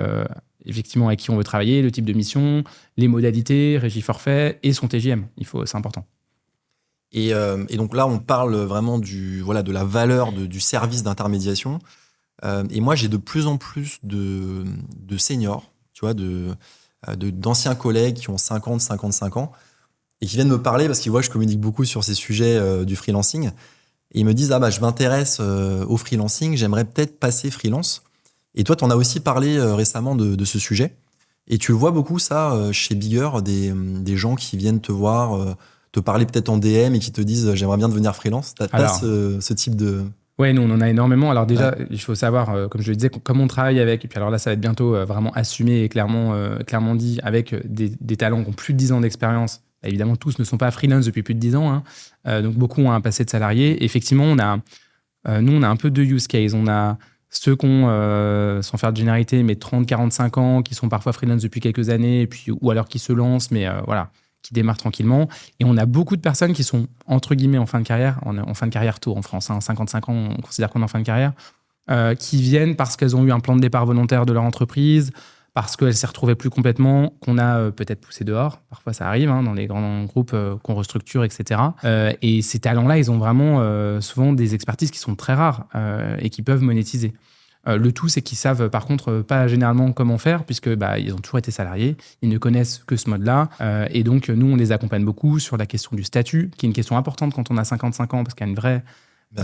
effectivement avec qui on veut travailler, le type de mission, les modalités, régie forfait et son TJM. C'est important. Et donc là, on parle vraiment de la valeur du service d'intermédiation. Et moi, j'ai de plus en plus de seniors, tu vois, d'anciens collègues qui ont 50, 55 ans et qui viennent me parler parce qu'ils voient que je communique beaucoup sur ces sujets du freelancing. Et ils me disent, je m'intéresse au freelancing, j'aimerais peut-être passer freelance. Et toi, tu en as aussi parlé récemment de ce sujet. Et tu le vois beaucoup, ça, chez Bigger, des gens qui viennent te voir, te parler peut-être en DM et qui te disent, j'aimerais bien devenir freelance. T'as ce type de... Oui, nous, on en a énormément. Alors déjà, il faut savoir, comme je le disais, comme on travaille avec, et puis alors là, ça va être bientôt vraiment assumé et clairement dit, avec des talents qui ont plus de 10 ans d'expérience. Évidemment, tous ne sont pas freelance depuis plus de 10 ans. Donc, beaucoup ont un passé de salarié. Effectivement, on a un peu deux use cases. On a ceux qui ont, sans faire de généralité, mais 30-45 ans, qui sont parfois freelance depuis quelques années, et puis, ou alors qui se lancent, mais qui démarrent tranquillement. Et on a beaucoup de personnes qui sont, entre guillemets, en fin de carrière. En fin de carrière tôt en France. 55 ans, on considère qu'on est en fin de carrière. Qui viennent parce qu'elles ont eu un plan de départ volontaire de leur entreprise, parce qu'elle s'est retrouvée plus complètement, qu'on a peut-être poussé dehors. Parfois, ça arrive dans les grands groupes qu'on restructure, etc. Et ces talents-là, ils ont vraiment souvent des expertises qui sont très rares et qui peuvent monétiser. Le tout, c'est qu'ils savent, par contre, pas généralement comment faire, puisque ils ont toujours été salariés, ils ne connaissent que ce mode-là. Et donc, nous, on les accompagne beaucoup sur la question du statut, qui est une question importante quand on a 55 ans, parce qu'il y a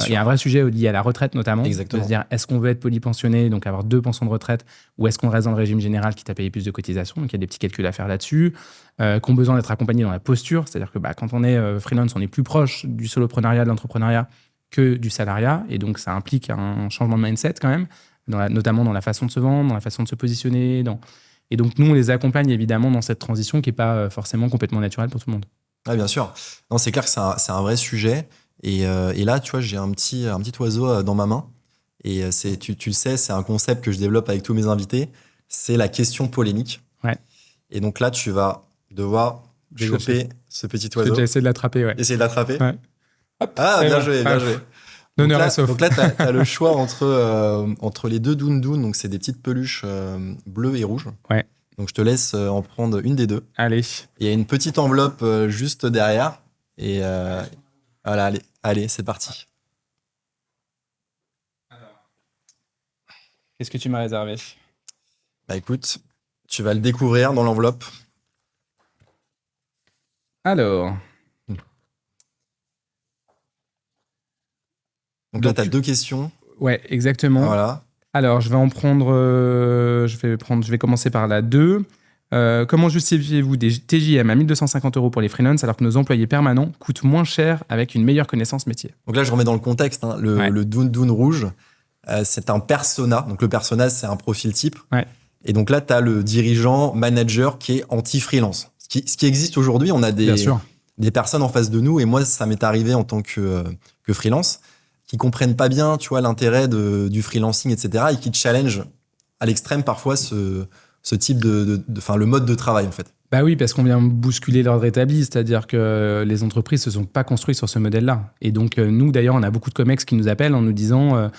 il y a un vrai sujet lié à la retraite notamment. Exactement. De se dire, est-ce qu'on veut être polypensionné, donc avoir 2 pensions de retraite, ou est-ce qu'on reste dans le régime général qui t'a payé plus de cotisations? Donc il y a des petits calculs à faire là-dessus, qui ont besoin d'être accompagnés dans la posture. C'est-à-dire que quand on est freelance, on est plus proche du soloprenariat, de l'entrepreneuriat que du salariat. Et donc ça implique un changement de mindset quand même, notamment dans la façon de se vendre, dans la façon de se positionner. Et donc nous, on les accompagne évidemment dans cette transition qui n'est pas forcément complètement naturelle pour tout le monde. Oui, bien sûr. Non, c'est clair que c'est un vrai sujet. Et là, tu vois, j'ai un petit oiseau dans ma main. Et tu le sais, c'est un concept que je développe avec tous mes invités. C'est la question polémique. Ouais. Et donc là, tu vas devoir choper ce petit oiseau. J'ai déjà essayé de l'attraper, ouais. Essayer de l'attraper. Ouais. Hop, bien joué. Donc là, tu as le choix entre les deux Doon. Donc, c'est des petites peluches bleues et rouges. Ouais. Donc, je te laisse en prendre une des deux. Allez. Il y a une petite enveloppe juste derrière. Et voilà, allez, c'est parti. Qu'est-ce que tu m'as réservé? Écoute, tu vas le découvrir dans l'enveloppe. Alors. Donc là, tu as 2 questions. Ouais, exactement. Voilà. Alors, je vais en prendre. Je vais commencer par la 2. Comment justifiez-vous des TJM à 1 250 € pour les freelances alors que nos employés permanents coûtent moins cher avec une meilleure connaissance métier? Donc là, je remets dans le contexte. Le Doon rouge, c'est un persona. Donc le persona, c'est un profil type. Ouais. Et donc là, tu as le dirigeant, manager qui est anti-freelance. Ce qui existe aujourd'hui, on a des personnes en face de nous. Et moi, ça m'est arrivé en tant que freelance, qui comprennent pas bien, tu vois, l'intérêt du freelancing, etc. et qui challenge à l'extrême parfois ce type le mode de travail, en fait. Oui, parce qu'on vient bousculer l'ordre établi, c'est-à-dire que les entreprises ne se sont pas construites sur ce modèle-là. Et donc, nous, d'ailleurs, on a beaucoup de comex qui nous appellent en nous disant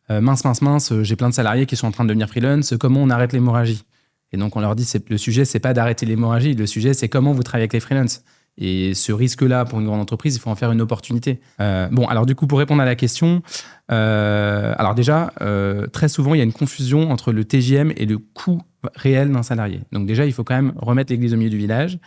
mince, j'ai plein de salariés qui sont en train de devenir freelance, comment on arrête l'hémorragie? Et donc, on leur dit, le sujet, c'est pas d'arrêter l'hémorragie, le sujet, c'est comment vous travaillez avec les freelances. Et ce risque-là, pour une grande entreprise, il faut en faire une opportunité. Alors du coup, pour répondre à la question, alors déjà, très souvent, il y a une confusion entre le TJM et le coût réel d'un salarié. Donc déjà, il faut quand même remettre l'église au milieu du village.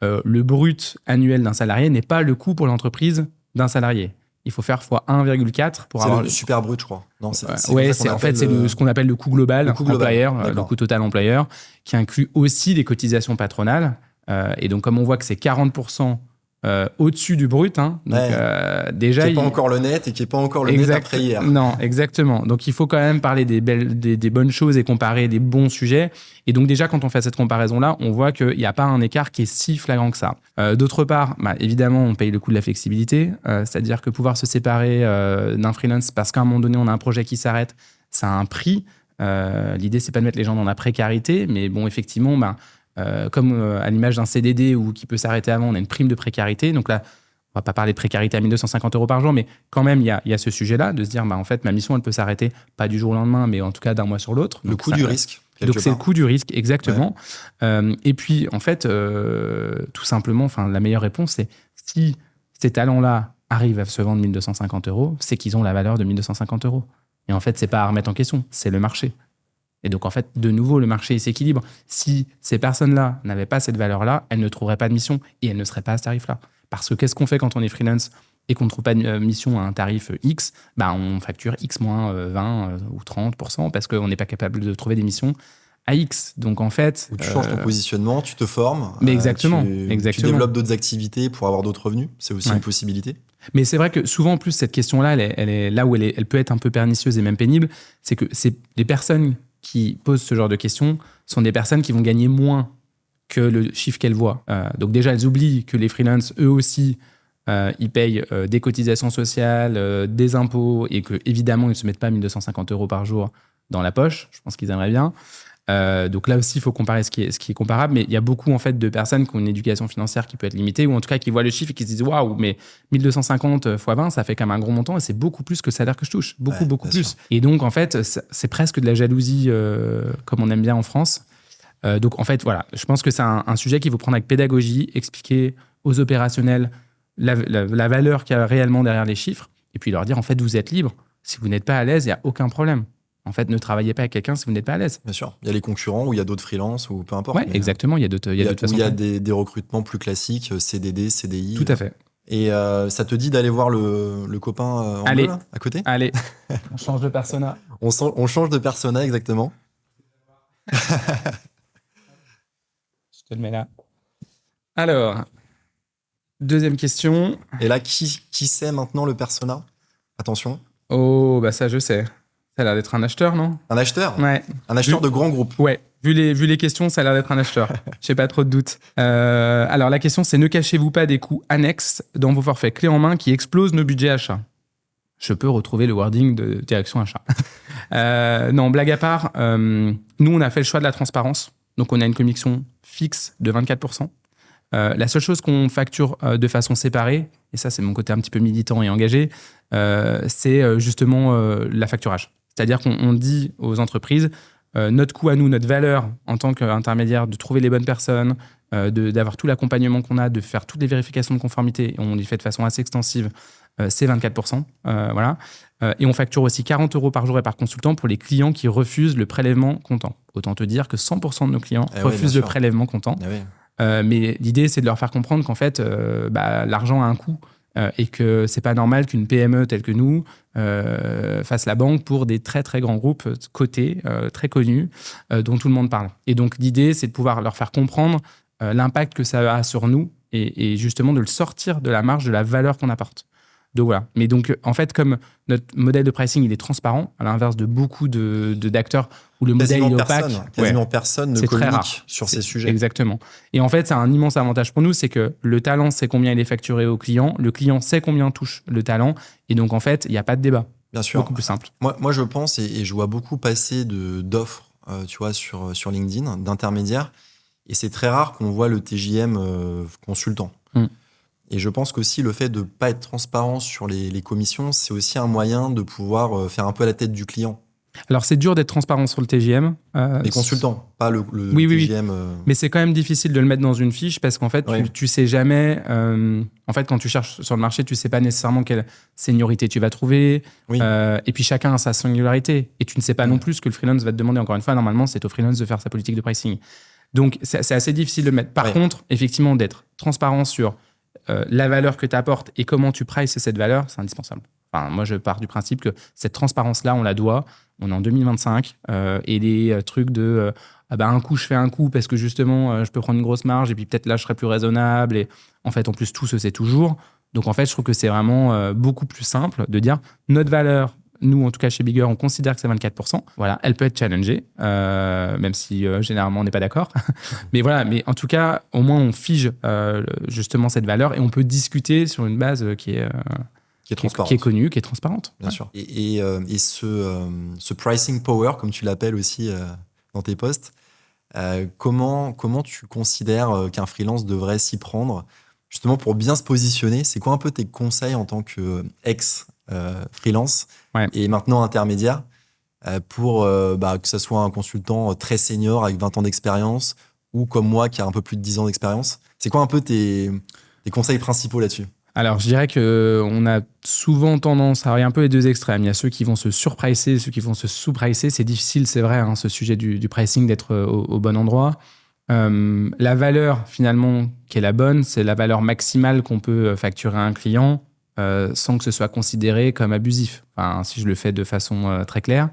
Le brut annuel d'un salarié n'est pas le coût pour l'entreprise d'un salarié. Il faut faire fois 1,4 pour avoir... C'est le super brut, je crois. Non, c'est ce qu'on appelle le coût global employeur, le coût total employeur, qui inclut aussi les cotisations patronales. Et donc, comme on voit que c'est 40% au-dessus du brut, hein, donc, déjà... Qui n'est pas encore le net et qui n'est pas encore le net après hier. Non, exactement. Donc, il faut quand même parler des bonnes choses et comparer des bons sujets. Et donc, déjà, quand on fait cette comparaison-là, on voit qu'il n'y a pas un écart qui est si flagrant que ça. D'autre part, évidemment, on paye le coût de la flexibilité. C'est-à-dire que pouvoir se séparer d'un freelance parce qu'à un moment donné, on a un projet qui s'arrête, ça a un prix. L'idée, c'est pas de mettre les gens dans la précarité, mais bon, effectivement... comme à l'image d'un CDD ou qui peut s'arrêter avant, on a une prime de précarité. Donc là, on va pas parler de précarité à 1 250 € par jour, mais quand même, il y a ce sujet-là de se dire, en fait, ma mission, elle peut s'arrêter pas du jour au lendemain, mais en tout cas d'un mois sur l'autre. Le coût du risque. Donc c'est le coût du risque, exactement. Ouais. Et puis, en fait, tout simplement, la meilleure réponse, c'est si ces talents-là arrivent à se vendre 1 250 €, c'est qu'ils ont la valeur de 1 250 €. Et en fait, c'est pas à remettre en question, c'est le marché. Et donc, en fait, de nouveau, le marché s'équilibre. Si ces personnes-là n'avaient pas cette valeur-là, elles ne trouveraient pas de mission et elles ne seraient pas à ce tarif-là. Parce que qu'est-ce qu'on fait quand on est freelance et qu'on ne trouve pas de mission à un tarif X ? On facture X moins 20 ou 30% parce qu'on n'est pas capable de trouver des missions à X. Donc, en fait... Tu changes ton positionnement, tu te formes. Mais exactement. Tu développes d'autres activités pour avoir d'autres revenus. C'est aussi une possibilité. Mais c'est vrai que souvent, en plus, cette question-là, elle est là où elle peut être un peu pernicieuse et même pénible. C'est que c'est les personnes qui posent ce genre de questions sont des personnes qui vont gagner moins que le chiffre qu'elles voient. Donc déjà, elles oublient que les freelances, eux aussi, ils payent des cotisations sociales, des impôts, et qu'évidemment, ils ne se mettent pas 1 250 € par jour dans la poche. Je pense qu'ils aimeraient bien. Donc là aussi, il faut comparer ce qui est comparable. Mais il y a beaucoup en fait, de personnes qui ont une éducation financière qui peut être limitée, ou en tout cas qui voient le chiffre et qui se disent « Waouh, mais 1 250 x 20, ça fait quand même un gros montant et c'est beaucoup plus que le salaire que je touche. Beaucoup plus. » Et donc, en fait, c'est presque de la jalousie comme on aime bien en France. Donc, en fait, voilà, je pense que c'est un sujet qu'il faut prendre avec pédagogie, expliquer aux opérationnels la valeur qu'il y a réellement derrière les chiffres, et puis leur dire, en fait, vous êtes libre. Si vous n'êtes pas à l'aise, il n'y a aucun problème. En fait, ne travaillez pas avec quelqu'un si vous n'êtes pas à l'aise. Bien sûr. Il y a les concurrents ou il y a d'autres freelances ou peu importe. Oui, exactement. Il y a d'autres façons. Il y a des recrutements plus classiques, CDD, CDI. Tout à fait. Et ça te dit d'aller voir le copain en bleu, là, à côté ? Allez, on change de persona. On change de persona, exactement. Je te le mets là. Alors, deuxième question. Et là, qui c'est maintenant le persona ? Attention. Oh, ça je sais. Ça a l'air d'être un acheteur, non ? Un acheteur ? Ouais. Un acheteur de grand groupe. Ouais. Vu les questions, ça a l'air d'être un acheteur. J'ai pas trop de doutes. Alors, la question, c'est ne cachez-vous pas des coûts annexes dans vos forfaits clés en main qui explosent nos budgets achats ? Je peux retrouver le wording de direction achat. Non, blague à part, nous, on a fait le choix de la transparence. Donc, on a une commission fixe de 24%. La seule chose qu'on facture de façon séparée, et ça, c'est mon côté un petit peu militant et engagé, c'est justement la facturage. C'est-à-dire qu'on dit aux entreprises, notre coût à nous, notre valeur en tant qu'intermédiaire, de trouver les bonnes personnes, d'avoir tout l'accompagnement qu'on a, de faire toutes les vérifications de conformité, on les fait de façon assez extensive, c'est 24%. Voilà. Et on facture aussi 40 € par jour et par consultant pour les clients qui refusent le prélèvement comptant. Autant te dire que 100% de nos clients refusent le prélèvement comptant. Mais l'idée, c'est de leur faire comprendre qu'en fait, l'argent a un coût. Et que c'est pas normal qu'une PME telle que nous fasse la banque pour des très très grands groupes cotés, très connus, dont tout le monde parle. Et donc l'idée, c'est de pouvoir leur faire comprendre l'impact que ça a sur nous et justement de le sortir de la marge de la valeur qu'on apporte. Donc voilà. Mais donc en fait, comme notre modèle de pricing il est transparent, à l'inverse de beaucoup d'acteurs où le modèle est opaque, quasiment personne ne communique sur ces sujets. Exactement. Et en fait, c'est un immense avantage pour nous, c'est que le talent sait combien il est facturé au client, le client sait combien touche le talent, et donc en fait, il n'y a pas de débat. Bien sûr. Beaucoup plus simple. Moi je pense, et je vois beaucoup passer d'offres, tu vois, sur LinkedIn, d'intermédiaires, et c'est très rare qu'on voit le TJM consultant. Et je pense qu'aussi le fait de ne pas être transparent sur les commissions, c'est aussi un moyen de pouvoir faire un peu la tête du client. Alors, c'est dur d'être transparent sur le TJM. Les consultants, pas le Oui. TJM. Mais c'est quand même difficile de le mettre dans une fiche parce qu'en fait, tu sais jamais. En fait, quand tu cherches sur le marché, tu sais pas nécessairement quelle seniorité tu vas trouver. Oui. Et puis chacun a sa singularité. Et tu ne sais pas non plus ce que le freelance va te demander. Encore une fois, normalement, c'est au freelance de faire sa politique de pricing. Donc, c'est assez difficile de le mettre. Par contre, effectivement, d'être transparent sur la valeur que tu apportes et comment tu prices cette valeur, c'est indispensable. Enfin, moi, je pars du principe que cette transparence-là, on la doit. On est en 2025 et les trucs de un coup, je fais un coup parce que justement, je peux prendre une grosse marge et puis peut-être là, je serai plus raisonnable. Et en fait, en plus, tout se sait toujours. Donc, en fait, je trouve que c'est vraiment beaucoup plus simple de dire notre valeur. Nous, en tout cas, chez Bigger, on considère que c'est 24%. Voilà, elle peut être challengée, même si généralement, on n'est pas d'accord. Mais voilà, mais en tout cas, au moins, on fige justement cette valeur et on peut discuter sur une base qui est transparente. Qui est connue, qui est transparente. Bien sûr. Et ce pricing power, comme tu l'appelles aussi dans tes posts, comment tu considères qu'un freelance devrait s'y prendre justement pour bien se positionner? C'est quoi un peu tes conseils en tant qu'ex-freelance et maintenant intermédiaire pour que ce soit un consultant très senior avec 20 ans d'expérience ou comme moi qui a un peu plus de 10 ans d'expérience? C'est quoi un peu tes conseils principaux là-dessus? Alors, je dirais qu'on a souvent tendance à avoir un peu les deux extrêmes. Il y a ceux qui vont se surpricer, ceux qui vont se sous-pricer. C'est difficile, c'est vrai, ce sujet du pricing, d'être au bon endroit. La valeur, finalement, qui est la bonne, c'est la valeur maximale qu'on peut facturer à un client sans que ce soit considéré comme abusif. Enfin, si je le fais de façon très claire.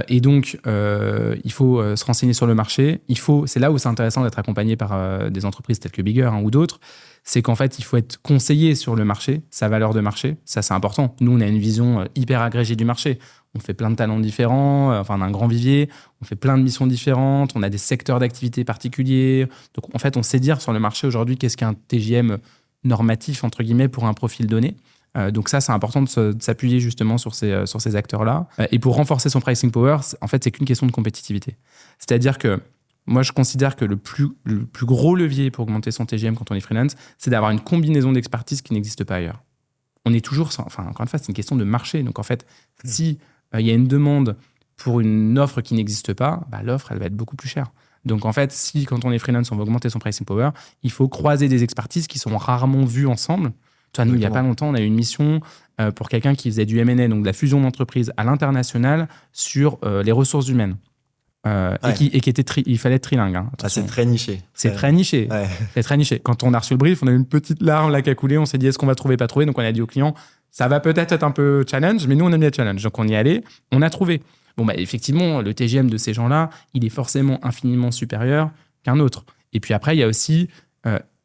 Et donc, il faut se renseigner sur le marché. C'est là où c'est intéressant d'être accompagné par des entreprises telles que Bigger ou d'autres. C'est qu'en fait, il faut être conseillé sur le marché, sa valeur de marché. Ça, c'est important. Nous, on a une vision hyper agrégée du marché. On fait plein de talents différents, on a un grand vivier, on fait plein de missions différentes, on a des secteurs d'activité particuliers. Donc, en fait, on sait dire sur le marché aujourd'hui qu'est-ce qu'un TJM normatif, entre guillemets, pour un profil donné. Donc ça, c'est important de s'appuyer justement sur ces acteurs-là. Et pour renforcer son pricing power, en fait, c'est qu'une question de compétitivité. C'est-à-dire que moi, je considère que le plus gros levier pour augmenter son TGM quand on est freelance, c'est d'avoir une combinaison d'expertise qui n'existe pas ailleurs. On est toujours... encore une fois, c'est une question de marché. Donc, en fait, si il y a une demande pour une offre qui n'existe pas, l'offre, elle va être beaucoup plus chère. Donc, en fait, si quand on est freelance, on veut augmenter son pricing power, il faut croiser des expertises qui sont rarement vues ensemble. Toi, nous, il n'y a pas longtemps, on a eu une mission pour quelqu'un qui faisait du M&A, donc de la fusion d'entreprises à l'international sur les ressources humaines. Et qui était il fallait être trilingue. C'est très niché. C'est très niché. Ouais. C'est très niché. Quand on a reçu le brief, on a eu une petite larme là qui a coulé. On s'est dit, est-ce qu'on va trouver, pas trouver? Donc on a dit au client, ça va peut-être être un peu challenge, mais nous on aime les challenges. Donc on y est allé, on a trouvé. Bon, effectivement, le TGM de ces gens-là, il est forcément infiniment supérieur qu'un autre. Et puis après, il y a aussi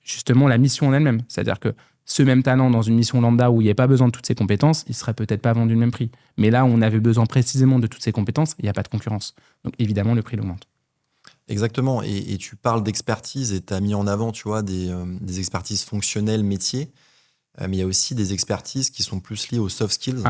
justement la mission en elle-même. C'est-à-dire que ce même talent dans une mission lambda où il n'y a pas besoin de toutes ces compétences, il ne serait peut-être pas vendu le même prix. Mais là où on avait besoin précisément de toutes ces compétences, il n'y a pas de concurrence. Donc évidemment, le prix augmente. Exactement. Et tu parles d'expertise et tu as mis en avant, tu vois, des expertises fonctionnelles, métiers. Mais il y a aussi des expertises qui sont plus liées aux soft skills.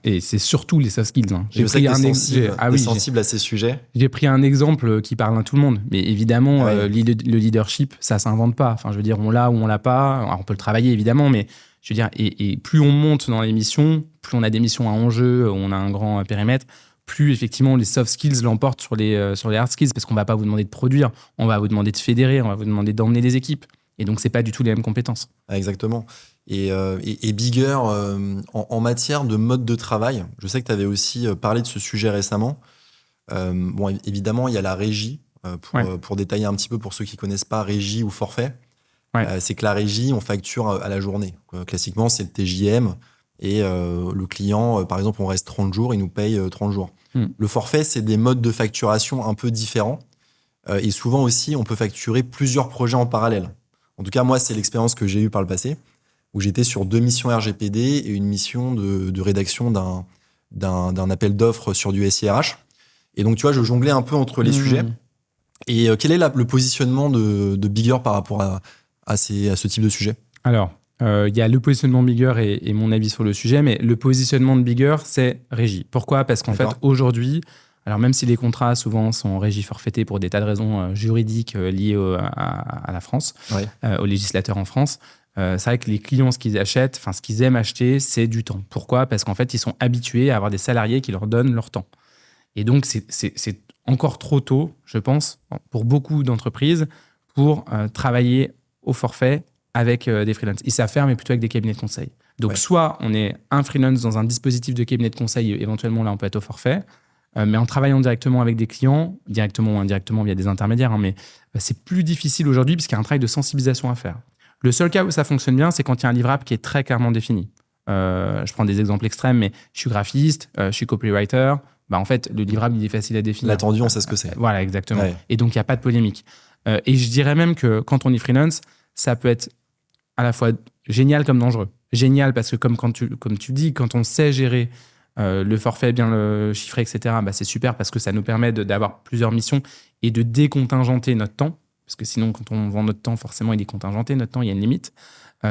Et c'est surtout les soft skills. Je sais que tu es sensible à ces sujets. J'ai pris un exemple qui parle à tout le monde. Mais évidemment, le leadership, ça ne s'invente pas. Enfin, je veux dire, on l'a ou on l'a pas. Alors, on peut le travailler, évidemment, mais je veux dire, et plus on monte dans les missions, plus on a des missions à enjeu, on a un grand périmètre, plus effectivement les soft skills l'emportent sur les hard skills, parce qu'on ne va pas vous demander de produire, on va vous demander de fédérer, on va vous demander d'emmener des équipes. Et donc, ce n'est pas du tout les mêmes compétences. Exactement. Et Bigger, en matière de mode de travail, je sais que tu avais aussi parlé de ce sujet récemment. Évidemment, il y a la régie. Pour détailler un petit peu pour ceux qui ne connaissent pas, régie ou forfait. C'est que la régie, on facture à la journée. Classiquement, c'est le TJM. Et le client, par exemple, on reste 30 jours, il nous paye 30 jours. Le forfait, c'est des modes de facturation un peu différents. Et souvent aussi, on peut facturer plusieurs projets en parallèle. En tout cas, moi, c'est l'expérience que j'ai eue par le passé, où j'étais sur 2 missions RGPD et une mission de rédaction d'un appel d'offres sur du SIRH. Et donc, tu vois, je jonglais un peu entre les sujets. Et quel est le positionnement de Bigger par rapport à ce type de sujet? Alors, il y a le positionnement Bigger et mon avis sur le sujet, mais le positionnement de Bigger, c'est régie. Pourquoi? Parce qu'en fait, aujourd'hui, alors même si les contrats souvent sont en régie forfaitée pour des tas de raisons juridiques liées à la France, aux législateurs en France, c'est vrai que les clients, ce qu'ils achètent, ce qu'ils aiment acheter, c'est du temps. Pourquoi? Parce qu'en fait, ils sont habitués à avoir des salariés qui leur donnent leur temps. Et donc, c'est encore trop tôt, je pense, pour beaucoup d'entreprises, pour travailler au forfait avec des freelances. Ils savent faire, mais plutôt avec des cabinets de conseil. Donc, soit on est un freelance dans un dispositif de cabinet de conseil, et éventuellement, là, on peut être au forfait, mais en travaillant directement avec des clients, directement ou indirectement via des intermédiaires, mais c'est plus difficile aujourd'hui puisqu'il y a un travail de sensibilisation à faire. Le seul cas où ça fonctionne bien, c'est quand il y a un livrable qui est très clairement défini. Je prends des exemples extrêmes, mais je suis graphiste, je suis copywriter. En fait, le livrable, il est facile à définir. L'attendu, on sait ce que c'est. Voilà, exactement. Ouais. Et donc, il n'y a pas de polémique. Et je dirais même que quand on est freelance, ça peut être à la fois génial comme dangereux. Génial parce que, comme tu dis, quand on sait gérer le forfait, bien le chiffrer, etc., c'est super parce que ça nous permet d'avoir plusieurs missions et de décontingenter notre temps. Parce que sinon, quand on vend notre temps, forcément, il est contingenté. Notre temps, il y a une limite.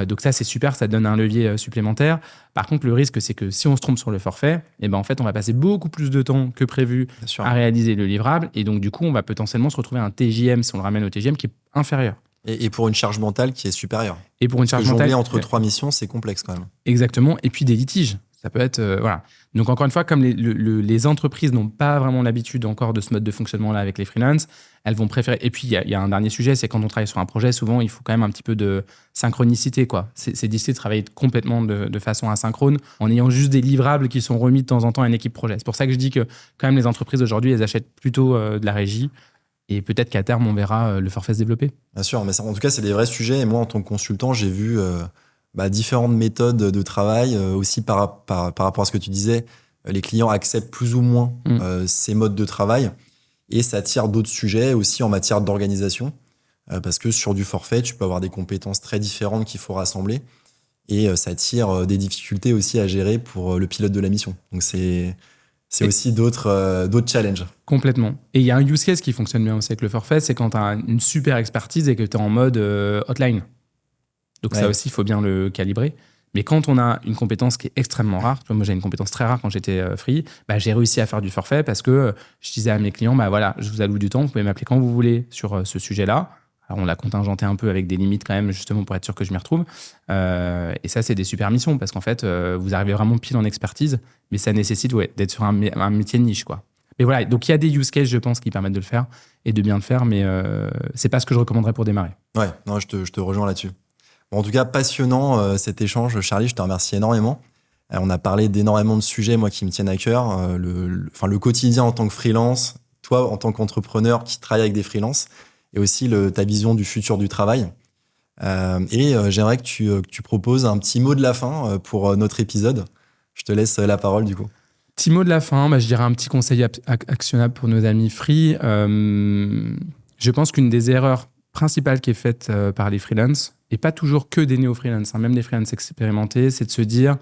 Donc ça, c'est super, ça donne un levier supplémentaire. Par contre, le risque, c'est que si on se trompe sur le forfait, en fait, on va passer beaucoup plus de temps que prévu à réaliser le livrable. Et donc, du coup, on va potentiellement se retrouver à un TJM, si on le ramène au TJM, qui est inférieur. Et pour une charge mentale qui est supérieure. Et pour une charge mentale... Jongler entre 3 missions, c'est complexe quand même. Exactement. Et puis des litiges. Ça peut être... voilà. Donc, encore une fois, comme les entreprises n'ont pas vraiment l'habitude encore de ce mode de fonctionnement-là avec les freelances, elles vont préférer... Et puis, il y a un dernier sujet, c'est quand on travaille sur un projet, souvent, il faut quand même un petit peu de synchronicité, quoi. C'est difficile de travailler complètement de façon asynchrone en ayant juste des livrables qui sont remis de temps en temps à une équipe projet. C'est pour ça que je dis que, quand même, les entreprises, aujourd'hui, elles achètent plutôt de la régie. Et peut-être qu'à terme, on verra le forfait se développer. Bien sûr, mais ça, en tout cas, c'est des vrais sujets. Et moi, en tant que consultant, j'ai vu différentes méthodes de travail. Aussi, par rapport à ce que tu disais, les clients acceptent plus ou moins ces modes de travail. Et ça attire d'autres sujets aussi en matière d'organisation. Parce que sur du forfait, tu peux avoir des compétences très différentes qu'il faut rassembler. Et ça attire des difficultés aussi à gérer pour le pilote de la mission. Donc, c'est aussi d'autres challenges. Complètement. Et il y a un use case qui fonctionne bien aussi avec le forfait, c'est quand tu as une super expertise et que tu es en mode hotline. Donc ça aussi, il faut bien le calibrer. Mais quand on a une compétence qui est extrêmement rare, moi j'ai une compétence très rare quand j'étais free, j'ai réussi à faire du forfait parce que je disais à mes clients, voilà, je vous alloue du temps, vous pouvez m'appeler quand vous voulez sur ce sujet-là. Alors, on l'a contingenté un peu avec des limites quand même, justement, pour être sûr que je m'y retrouve. Et ça, c'est des super missions parce qu'en fait, vous arrivez vraiment pile en expertise, mais ça nécessite d'être sur un métier de niche, quoi. Mais voilà, donc il y a des use cases, je pense, qui permettent de le faire et de bien le faire, mais c'est pas ce que je recommanderais pour démarrer. Ouais, non, je te rejoins là-dessus. Bon, en tout cas, passionnant cet échange, Charlie, je te remercie énormément. On a parlé d'énormément de sujets, moi, qui me tiennent à cœur. Le quotidien en tant que freelance, toi, en tant qu'entrepreneur qui travaille avec des freelances, et aussi ta vision du futur du travail. J'aimerais que tu proposes un petit mot de la fin pour notre épisode. Je te laisse la parole, du coup. Petit mot de la fin, je dirais un petit conseil actionnable pour nos amis free. Je pense qu'une des erreurs principales qui est faite par les freelances, et pas toujours que des néo-freelances, même des freelances expérimentés, c'est de se dire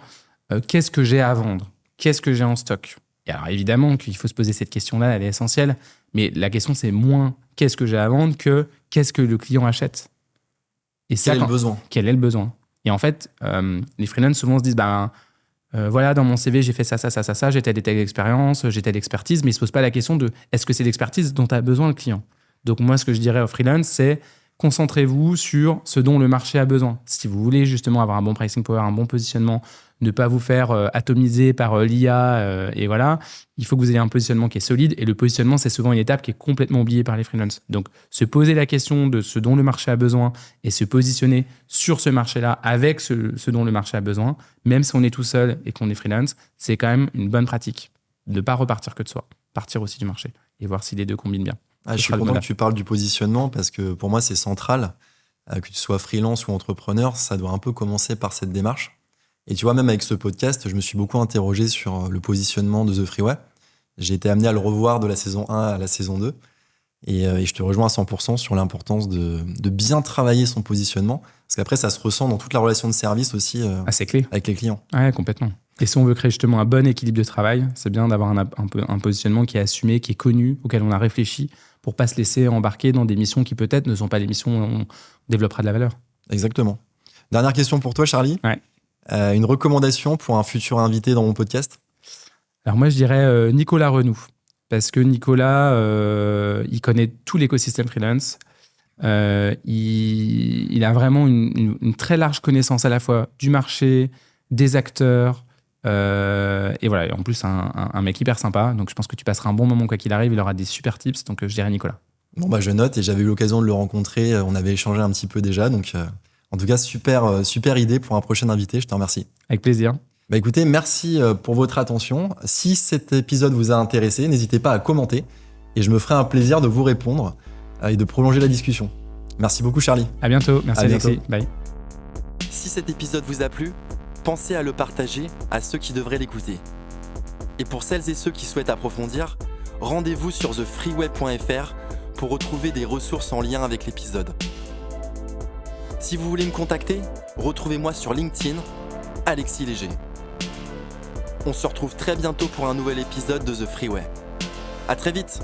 qu'est-ce que j'ai à vendre ? Qu'est-ce que j'ai en stock ? Et alors évidemment qu'il faut se poser cette question-là, elle est essentielle, mais la question c'est moins qu'est-ce que j'ai à vendre que qu'est-ce que le client achète. Et quel est le besoin ? Quel est le besoin ? Et en fait, les freelances souvent se disent voilà, dans mon CV, j'ai fait ça, j'ai telle et telle expérience, j'ai telle expertise, mais ils ne se posent pas la question de est-ce que c'est l'expertise dont a besoin le client ? Donc moi, ce que je dirais aux freelances, c'est concentrez-vous sur ce dont le marché a besoin. Si vous voulez justement avoir un bon pricing power, un bon positionnement, ne pas vous faire atomiser par l'IA, et voilà, il faut que vous ayez un positionnement qui est solide. Et le positionnement, c'est souvent une étape qui est complètement oubliée par les freelances. Donc, se poser la question de ce dont le marché a besoin et se positionner sur ce marché-là avec ce dont le marché a besoin, même si on est tout seul et qu'on est freelance, c'est quand même une bonne pratique. De ne pas repartir que de soi, partir aussi du marché et voir si les deux combinent bien. Je suis content que tu parles du positionnement parce que pour moi, c'est central. Que tu sois freelance ou entrepreneur, ça doit un peu commencer par cette démarche. Et tu vois, même avec ce podcast, je me suis beaucoup interrogé sur le positionnement de The Freeway. J'ai été amené à le revoir de la saison 1 à la saison 2. Et je te rejoins à 100% sur l'importance de bien travailler son positionnement. Parce qu'après, ça se ressent dans toute la relation de service aussi c'est clé. Avec les clients. Ouais, complètement. Et si on veut créer justement un bon équilibre de travail, c'est bien d'avoir un positionnement qui est assumé, qui est connu, auquel on a réfléchi, pour ne pas se laisser embarquer dans des missions qui peut-être ne sont pas les missions où on développera de la valeur. Exactement. Dernière question pour toi, Charlie. Ouais. Une recommandation pour un futur invité dans mon podcast ? Alors moi, je dirais Nicolas Renoux. Parce que Nicolas, il connaît tout l'écosystème freelance. Il a vraiment une très large connaissance à la fois du marché, des acteurs, Et voilà, et en plus, un mec hyper sympa. Donc, je pense que tu passeras un bon moment quoi qu'il arrive. Il aura des super tips. Donc, je dirais Nicolas. Bon, bah, je note et j'avais eu l'occasion de le rencontrer. On avait échangé un petit peu déjà. Donc, en tout cas, super idée pour un prochain invité. Je te remercie. Avec plaisir. Bah, écoutez, merci pour votre attention. Si cet épisode vous a intéressé, n'hésitez pas à commenter et je me ferai un plaisir de vous répondre et de prolonger la discussion. Merci beaucoup, Charlie. À bientôt. Merci, À Alexis. bientôt. Bye. Si cet épisode vous a plu, pensez à le partager à ceux qui devraient l'écouter. Et pour celles et ceux qui souhaitent approfondir, rendez-vous sur thefreeway.fr pour retrouver des ressources en lien avec l'épisode. Si vous voulez me contacter, retrouvez-moi sur LinkedIn, Alexis Léger. On se retrouve très bientôt pour un nouvel épisode de The Freeway. À très vite!